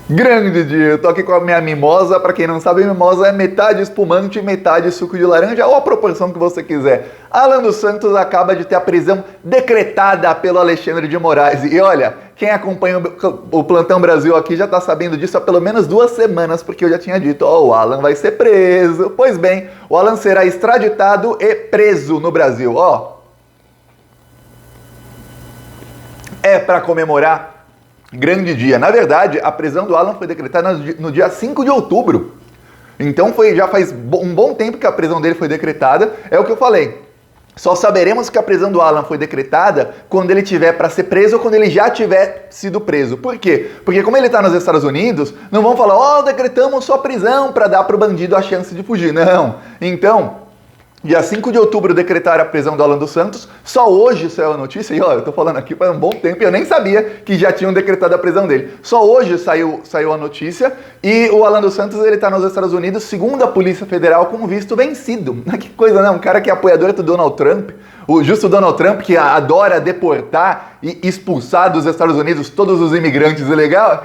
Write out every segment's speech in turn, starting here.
Grande dia, eu tô aqui com a minha mimosa. Pra quem não sabe, mimosa é metade espumante e metade suco de laranja, ou a proporção que você quiser. Alan dos Santos acaba de ter a prisão decretada pelo Alexandre de Moraes. E olha, quem acompanha o Plantão Brasil aqui já tá sabendo disso há pelo menos 2 semanas, porque eu já tinha dito, o Alan vai ser preso. Pois bem, o Alan será extraditado e preso no Brasil, É pra comemorar grande dia. Na verdade, a prisão do Alan foi decretada no dia 5 de outubro. Então já faz um bom tempo que a prisão dele foi decretada. É o que eu falei. Só saberemos que a prisão do Alan foi decretada quando ele tiver para ser preso ou quando ele já tiver sido preso. Por quê? Porque como ele está nos Estados Unidos, não vão falar, decretamos sua prisão para dar pro bandido a chance de fugir. Não. Então, dia 5 de outubro decretaram a prisão do Alan dos Santos. Só hoje saiu a notícia, e eu tô falando aqui faz um bom tempo, e eu nem sabia que já tinham decretado a prisão dele. Só hoje saiu a notícia, e o Alan dos Santos, ele tá nos Estados Unidos, segundo a Polícia Federal, com visto vencido. Que coisa, né? Um cara que é apoiador do Donald Trump, o justo Donald Trump, que adora deportar e expulsar dos Estados Unidos todos os imigrantes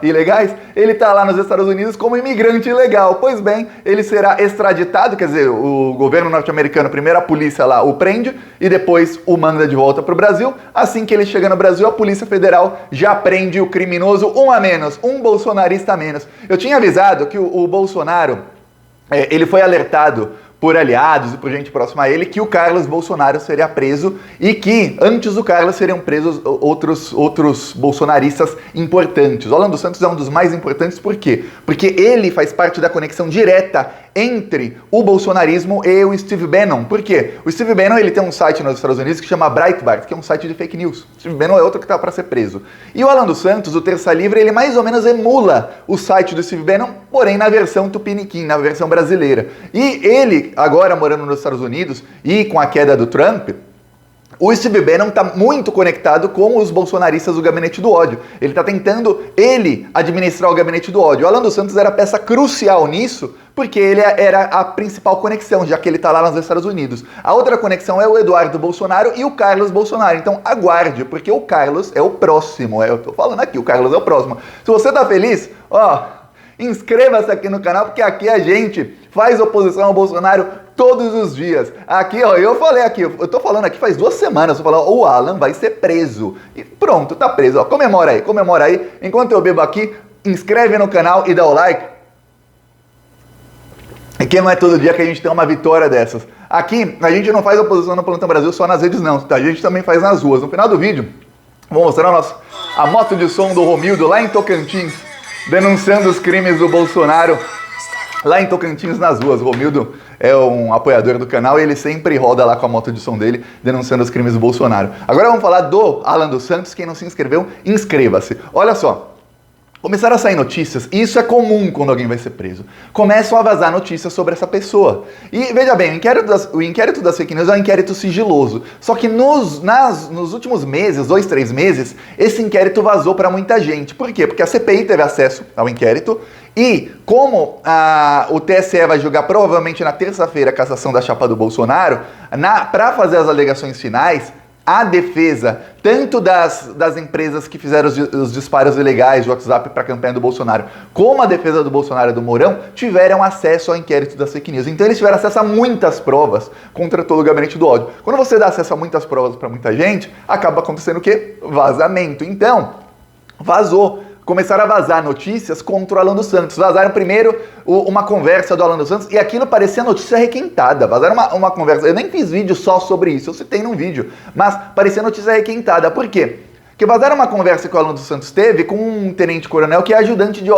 ilegais, ele tá lá nos Estados Unidos como imigrante ilegal. Pois bem, ele será extraditado, quer dizer, o governo norte-americano, primeiro a polícia lá o prende e depois o manda de volta pro Brasil. Assim que ele chega no Brasil, a Polícia Federal já prende o criminoso, um a menos, um bolsonarista a menos. Eu tinha avisado que o Bolsonaro, ele foi alertado por aliados e por gente próxima a ele, que o Carlos Bolsonaro seria preso e que antes do Carlos seriam presos outros bolsonaristas importantes. O Alan dos Santos é um dos mais importantes, por quê? Porque ele faz parte da conexão direta entre o bolsonarismo e o Steve Bannon. Por quê? O Steve Bannon, ele tem um site nos Estados Unidos que chama Breitbart, que é um site de fake news. O Steve Bannon é outro que está para ser preso. E o Alan dos Santos, o Terça Livre, ele mais ou menos emula o site do Steve Bannon, porém na versão tupiniquim, na versão brasileira. E ele, agora morando nos Estados Unidos e com a queda do Trump, o Steve Bannon está muito conectado com os bolsonaristas do Gabinete do Ódio. Ele está tentando, administrar o Gabinete do Ódio. O Alan dos Santos era peça crucial nisso, porque ele era a principal conexão, já que ele está lá nos Estados Unidos. A outra conexão é o Eduardo Bolsonaro e o Carlos Bolsonaro. Então aguarde, porque o Carlos é o próximo. Eu tô falando aqui, o Carlos é o próximo. Se você tá feliz, inscreva-se aqui no canal, porque aqui a gente faz oposição ao Bolsonaro todos os dias. Aqui, eu falei aqui, eu tô falando aqui faz 2 semanas, eu falando, o Alan vai ser preso. E pronto, tá preso, comemora aí. Enquanto eu bebo aqui, inscreve no canal e dá o like. E que não é todo dia que a gente tem uma vitória dessas. Aqui, a gente não faz oposição no Plantão Brasil só nas redes não, tá? A gente também faz nas ruas. No final do vídeo, vou mostrar a moto de som do Romildo lá em Tocantins, denunciando os crimes do Bolsonaro lá em Tocantins nas ruas. O Romildo é um apoiador do canal e ele sempre roda lá com a moto de som dele, denunciando os crimes do Bolsonaro. Agora vamos falar do Alan dos Santos. Quem não se inscreveu, inscreva-se. Olha só. Começaram a sair notícias, e isso é comum quando alguém vai ser preso. Começam a vazar notícias sobre essa pessoa. E veja bem, o inquérito das fake news é um inquérito sigiloso. Só que nos últimos meses, 2, 3 meses, esse inquérito vazou para muita gente. Por quê? Porque a CPI teve acesso ao inquérito e como o TSE vai julgar provavelmente na terça-feira a cassação da chapa do Bolsonaro, para fazer as alegações finais, a defesa, tanto das empresas que fizeram os disparos ilegais de WhatsApp para a campanha do Bolsonaro, como a defesa do Bolsonaro e do Mourão, tiveram acesso ao inquérito das fake news. Então eles tiveram acesso a muitas provas contra todo o Gabinete do Ódio. Quando você dá acesso a muitas provas para muita gente, acaba acontecendo o quê? Vazamento. Então, vazou. Começaram a vazar notícias contra o Alan dos Santos. Vazaram primeiro uma conversa do Alan dos Santos e aquilo parecia notícia requentada. Vazaram uma conversa. Eu nem fiz vídeo só sobre isso, eu citei num vídeo. Mas parecia notícia requentada. Por quê? Porque vazaram uma conversa que o Alan dos Santos teve com um tenente-coronel que é ajudante de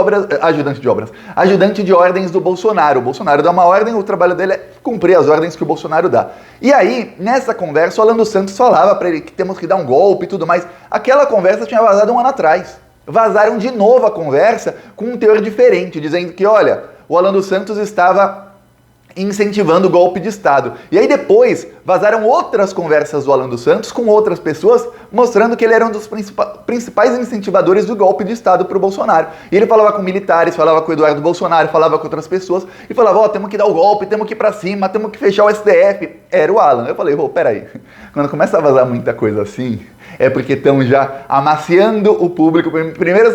ordens do Bolsonaro. O Bolsonaro dá uma ordem, o trabalho dele é cumprir as ordens que o Bolsonaro dá. E aí, nessa conversa, o Alan dos Santos falava para ele que temos que dar um golpe e tudo mais. Aquela conversa tinha vazado 1 ano atrás. Vazaram de novo a conversa com um teor diferente, dizendo que, olha, o Alan dos Santos estava incentivando o golpe de Estado. E aí depois vazaram outras conversas do Alan dos Santos com outras pessoas, mostrando que ele era um dos principais incentivadores do golpe de Estado para o Bolsonaro. E ele falava com militares, falava com o Eduardo Bolsonaro, falava com outras pessoas, e falava, temos que dar o golpe, temos que ir para cima, temos que fechar o STF. Era o Alan. Eu falei, peraí, quando começa a vazar muita coisa assim, é porque estão já amaciando o público. Primeiro,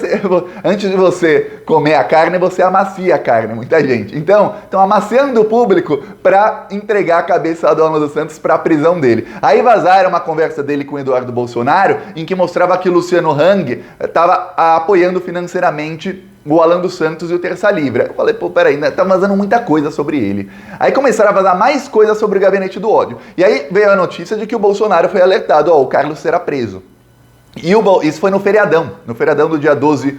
antes de você comer a carne, você amacia a carne, muita gente. Então, estão amaciando o público para entregar a cabeça do Alan dos Santos para a prisão dele. Aí vazaram uma conversa dele com o Eduardo Bolsonaro, em que mostrava que o Luciano Hang estava apoiando financeiramente o Alan dos Santos e o Terça Livre. Eu falei, pô, peraí, tá vazando muita coisa sobre ele. Aí começaram a vazar mais coisas sobre o gabinete do ódio. E aí veio a notícia de que o Bolsonaro foi alertado, ó, o Carlos será preso. E isso foi no feriadão do dia 12,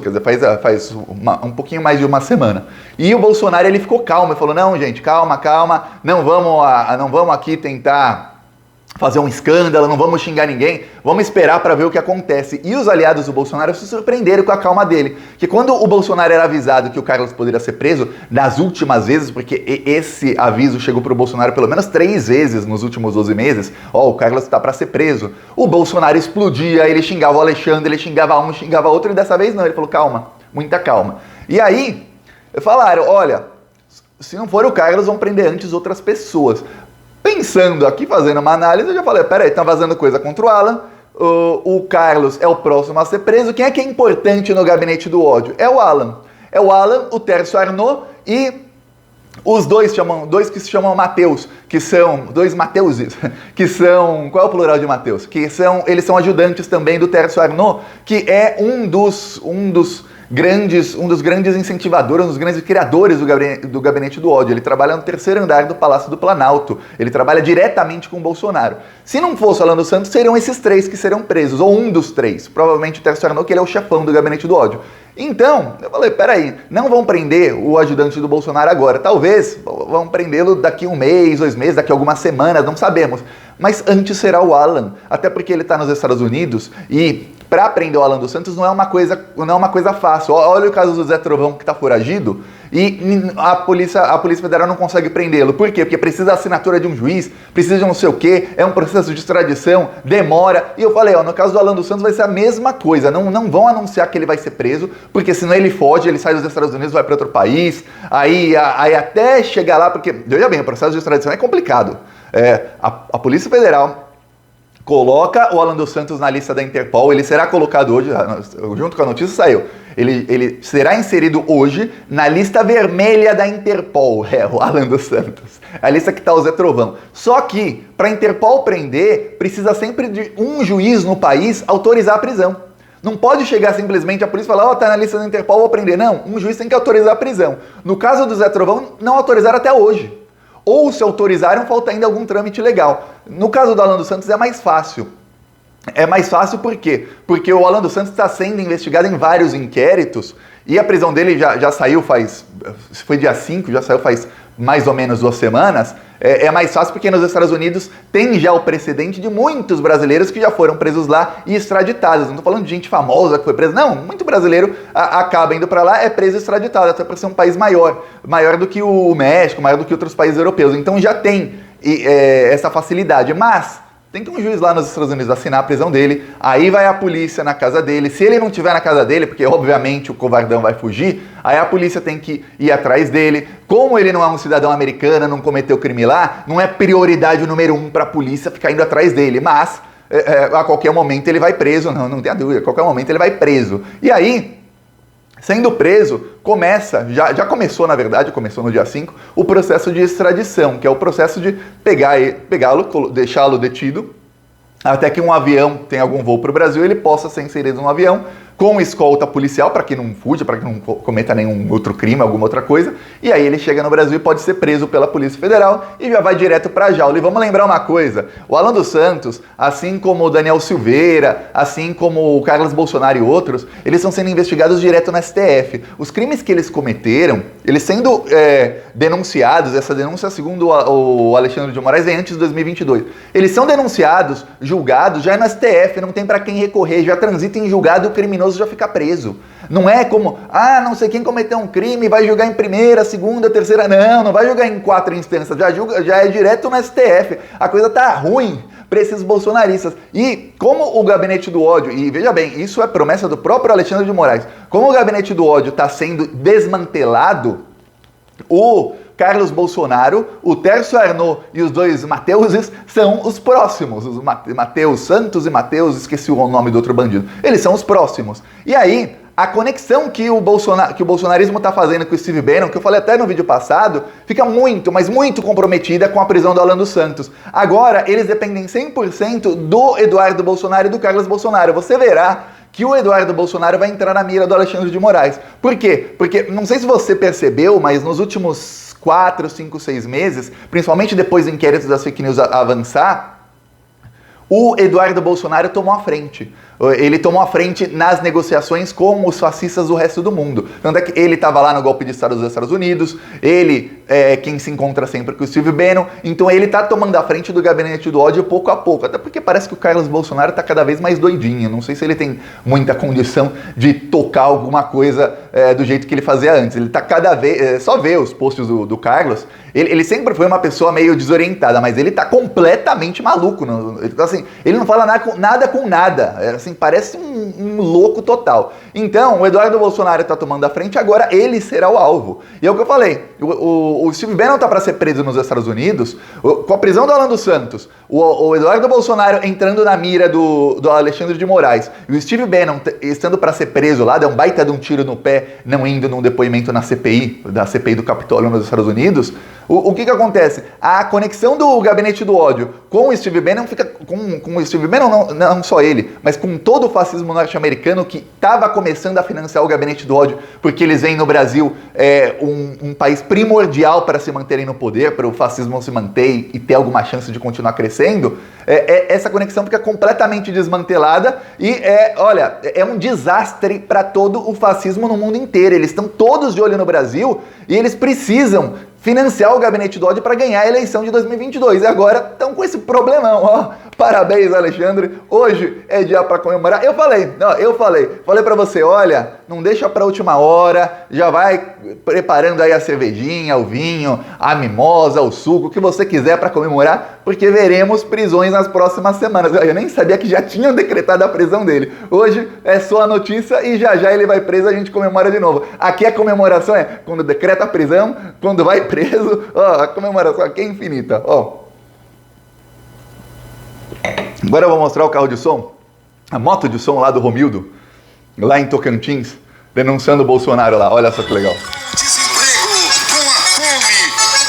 quer dizer, faz um pouquinho mais de uma semana. E o Bolsonaro, ele ficou calmo, ele falou, não, gente, calma, não vamos aqui tentar fazer um escândalo, não vamos xingar ninguém, vamos esperar para ver o que acontece. E os aliados do Bolsonaro se surpreenderam com a calma dele. Que quando o Bolsonaro era avisado que o Carlos poderia ser preso, das últimas vezes, porque esse aviso chegou para o Bolsonaro pelo menos 3 vezes nos últimos 12 meses, ó, o Carlos está para ser preso. O Bolsonaro explodia, ele xingava o Alexandre, ele xingava um, xingava outro, e dessa vez não, ele falou, calma, muita calma. E aí, falaram, olha, se não for o Carlos, vão prender antes outras pessoas. Pensando aqui, fazendo uma análise, eu já falei, peraí, tá vazando coisa contra o Alan, o Carlos é o próximo a ser preso, quem é que é importante no gabinete do ódio? É o Alan, o Tércio Arnaud e os dois que se chamam Mateus, que são, dois Mateuses, que são, qual é o plural de Mateus? Eles são ajudantes também do Tércio Arnaud, que é um dos grandes incentivadores, um dos grandes criadores do gabinete do ódio. Ele trabalha no 3º andar do Palácio do Planalto. Ele trabalha diretamente com o Bolsonaro. Se não fosse o Alan dos Santos, seriam esses 3 que serão presos, ou um dos 3. Provavelmente o Tércio Arnaud, que ele é o chefão do gabinete do ódio. Então, eu falei, peraí, não vão prender o ajudante do Bolsonaro agora. Talvez vão prendê-lo daqui 1 mês, 2 meses, daqui algumas semanas, não sabemos. Mas antes será o Alan, até porque ele está nos Estados Unidos e para prender o Alan dos Santos não é uma coisa fácil. Olha o caso do Zé Trovão, que está foragido, e a Polícia Federal não consegue prendê-lo. Por quê? Porque precisa da assinatura de um juiz, precisa de não sei o quê, é um processo de extradição, demora. E eu falei, ó, no caso do Alan dos Santos vai ser a mesma coisa. Não vão anunciar que ele vai ser preso, porque senão ele foge, ele sai dos Estados Unidos, vai para outro país, aí até chegar lá, porque, veja bem, o processo de extradição é complicado. A Polícia Federal coloca o Alan dos Santos na lista da Interpol, ele será colocado hoje, junto com a notícia saiu, ele será inserido hoje na lista vermelha da Interpol, o Alan dos Santos, a lista que está o Zé Trovão. Só que, para a Interpol prender, precisa sempre de um juiz no país autorizar a prisão. Não pode chegar simplesmente a polícia e falar, tá na lista da Interpol, vou prender. Não, um juiz tem que autorizar a prisão. No caso do Zé Trovão, não autorizaram até hoje. Ou se autorizaram, falta ainda algum trâmite legal. No caso do Alan dos Santos é mais fácil. É mais fácil por quê? Porque o Alan dos Santos está sendo investigado em vários inquéritos e a prisão dele já saiu foi dia 5, já saiu faz mais ou menos 2 semanas. É mais fácil porque nos Estados Unidos tem já o precedente de muitos brasileiros que já foram presos lá e extraditados. Não estou falando de gente famosa que foi presa, não. Muito brasileiro acaba indo para lá, é preso e extraditado, até por ser um país maior do que o México, maior do que outros países europeus. Então já tem essa facilidade, mas tem que um juiz lá nos Estados Unidos assinar a prisão dele, aí vai a polícia na casa dele. Se ele não estiver na casa dele, porque obviamente o covardão vai fugir, aí a polícia tem que ir atrás dele. Como ele não é um cidadão americano, não cometeu crime lá, não é prioridade número 1 para a polícia ficar indo atrás dele, mas a qualquer momento ele vai preso, não tenha dúvida, a qualquer momento ele vai preso. E aí, sendo preso, já começou, na verdade, começou no dia 5, o processo de extradição, que é o processo de pegá-lo, deixá-lo detido, até que um avião tenha algum voo para o Brasil, ele possa ser inserido no avião, com escolta policial, para que não fuja, para que não cometa nenhum outro crime, alguma outra coisa, e aí ele chega no Brasil e pode ser preso pela Polícia Federal e já vai direto para a jaula. E vamos lembrar uma coisa, o Alan dos Santos, assim como o Daniel Silveira, assim como o Carlos Bolsonaro e outros, eles estão sendo investigados direto no STF. Os crimes que eles cometeram, eles sendo denunciados, essa denúncia, segundo o Alexandre de Moraes, é antes de 2022, eles são denunciados, julgados, já é no STF, não tem para quem recorrer, já transita em julgado, o criminoso já fica preso. Não é como, não sei quem cometeu um crime, vai julgar em primeira, segunda, terceira, não vai julgar em 4 instâncias, já é direto no STF. A coisa tá ruim para esses bolsonaristas. E como o gabinete do ódio, e veja bem, isso é promessa do próprio Alexandre de Moraes, como o gabinete do ódio está sendo desmantelado, o Carlos Bolsonaro, o Tércio Arnaud e os dois Mateuses são os próximos. Os Mateus Santos e Mateus, esqueci o nome do outro bandido. Eles são os próximos. E aí, a conexão que o bolsonarismo está fazendo com o Steve Bannon, que eu falei até no vídeo passado, fica muito, mas muito comprometida com a prisão do Alan dos Santos. Agora, eles dependem 100% do Eduardo Bolsonaro e do Carlos Bolsonaro. Você verá que o Eduardo Bolsonaro vai entrar na mira do Alexandre de Moraes. Por quê? Porque, não sei se você percebeu, mas nos últimos 4, 5, 6 meses, principalmente depois do inquérito das fake news avançar, o Eduardo Bolsonaro tomou a frente. Ele tomou a frente nas negociações com os fascistas do resto do mundo. Tanto é que ele estava lá no golpe de Estado dos Estados Unidos, ele é quem se encontra sempre com o Steve Bannon, então ele está tomando a frente do gabinete do ódio pouco a pouco, até porque parece que o Carlos Bolsonaro está cada vez mais doidinho, não sei se ele tem muita condição de tocar alguma coisa do jeito que ele fazia antes. Ele está cada vez, só ver os posts do Carlos, ele sempre foi uma pessoa meio desorientada, mas ele está completamente maluco, assim, ele não fala nada com nada, assim, parece um louco total. Então, o Eduardo Bolsonaro está tomando a frente, agora ele será o alvo. E é o que eu falei, o Steve Bannon está para ser preso nos Estados Unidos, com a prisão do Alan dos Santos, o Eduardo Bolsonaro entrando na mira do Alexandre de Moraes, e o Steve Bannon estando para ser preso lá, deu um baita de um tiro no pé, não indo num depoimento na CPI, da CPI do Capitólio nos Estados Unidos, o que acontece? A conexão do gabinete do ódio com o Steve Bannon fica com o Steve Bannon, não só ele, mas com todo o fascismo norte-americano que estava começando a financiar o gabinete do ódio, porque eles veem no Brasil um país primordial para se manterem no poder, para o fascismo se manter e ter alguma chance de continuar crescendo. Essa conexão fica completamente desmantelada e olha, é um desastre para todo o fascismo no mundo inteiro. Eles estão todos de olho no Brasil e eles precisam financiar o gabinete do ódio para ganhar a eleição de 2022. E agora estão com esse problemão, ó. Parabéns, Alexandre. Hoje é dia para comemorar. Eu falei para você, olha, não deixa para a última hora, já vai preparando aí a cervejinha, o vinho, a mimosa, o suco, o que você quiser para comemorar, porque veremos prisões nas próximas semanas. Eu nem sabia que já tinham decretado a prisão dele. Hoje é só a notícia e já ele vai preso, a gente comemora de novo. Aqui a comemoração é quando decreta a prisão, quando vai preso, ó, a comemoração aqui é infinita, ó. Agora eu vou mostrar o carro de som, a moto de som lá do Romildo, lá em Tocantins, denunciando o Bolsonaro lá, olha só que legal. Desemprego, com a fome,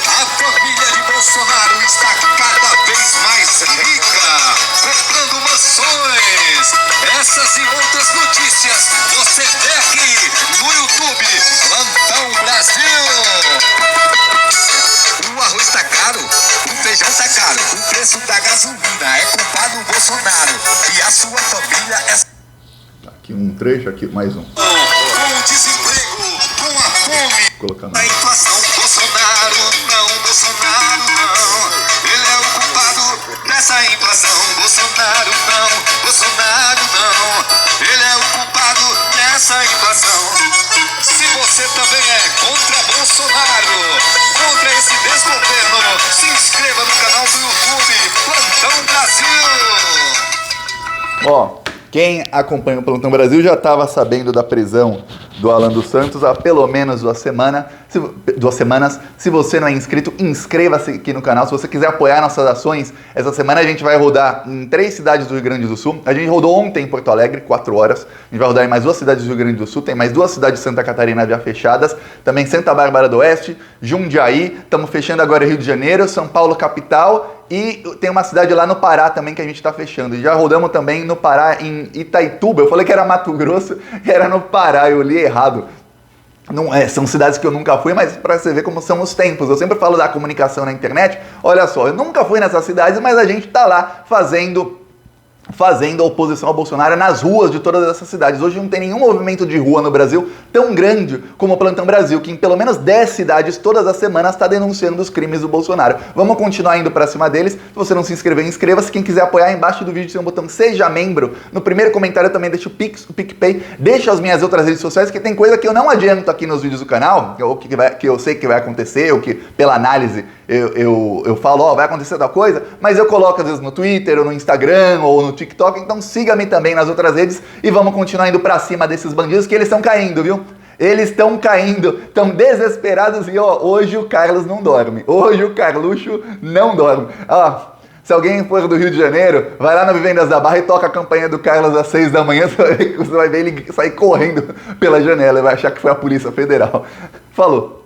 a família de Bolsonaro está cada vez mais rica, comprando mansões. Essas e outras notícias você vê aqui no YouTube, Plantão Brasil. O arroz tá caro, o feijão tá caro, o preço da gasolina é culpa do Bolsonaro e a sua família é... Aqui um trecho, aqui mais um. Com o desemprego, com a fome, Colocando. a inflação, Bolsonaro não, ele é o culpado dessa inflação, Bolsonaro não, ele é o culpado dessa inflação. Se você também é contra Bolsonaro, contra esse desgoverno, se inscreva no canal do YouTube Plantão Brasil. Ó, quem acompanha o Plantão Brasil já estava sabendo da prisão do Alan dos Santos há pelo menos 2 semanas. Se você não é inscrito, inscreva-se aqui no canal. Se você quiser apoiar nossas ações, essa semana a gente vai rodar em 3 cidades do Rio Grande do Sul. A gente rodou ontem em Porto Alegre, 4 horas. A gente vai rodar em mais 2 cidades do Rio Grande do Sul. Tem mais 2 cidades de Santa Catarina já fechadas. Também Santa Bárbara do Oeste, Jundiaí. Estamos fechando agora Rio de Janeiro, São Paulo capital. E tem uma cidade lá no Pará também que a gente está fechando. Já rodamos também no Pará, em Itaituba. Eu falei que era Mato Grosso, era no Pará, eu li errado. Não são cidades que eu nunca fui, mas para você ver como são os tempos. Eu sempre falo da comunicação na internet. Olha só, eu nunca fui nessas cidades, mas a gente está lá fazendo a oposição ao Bolsonaro nas ruas de todas essas cidades. Hoje não tem nenhum movimento de rua no Brasil tão grande como o Plantão Brasil, que em pelo menos 10 cidades todas as semanas está denunciando os crimes do Bolsonaro. Vamos continuar indo para cima deles. Se você não se inscreveu, inscreva-se. Quem quiser apoiar, embaixo do vídeo tem um botão Seja Membro. No primeiro comentário também deixa o Pix, o PicPay, deixa as minhas outras redes sociais, que tem coisa que eu não adianto aqui nos vídeos do canal, ou que eu sei que vai acontecer, ou que pela análise eu falo, ó, vai acontecer tal coisa, mas eu coloco às vezes no Twitter, ou no Instagram, ou no TikTok, então siga-me também nas outras redes e vamos continuar indo pra cima desses bandidos, que eles estão caindo, viu? Eles estão caindo, estão desesperados e ó, hoje o Carlos não dorme. Hoje o Carluxo não dorme. Ó, se alguém for do Rio de Janeiro, vai lá na Vivendas da Barra e toca a campanha do Carlos às 6 da manhã, você vai ver ele sair correndo pela janela e vai achar que foi a Polícia Federal. Falou.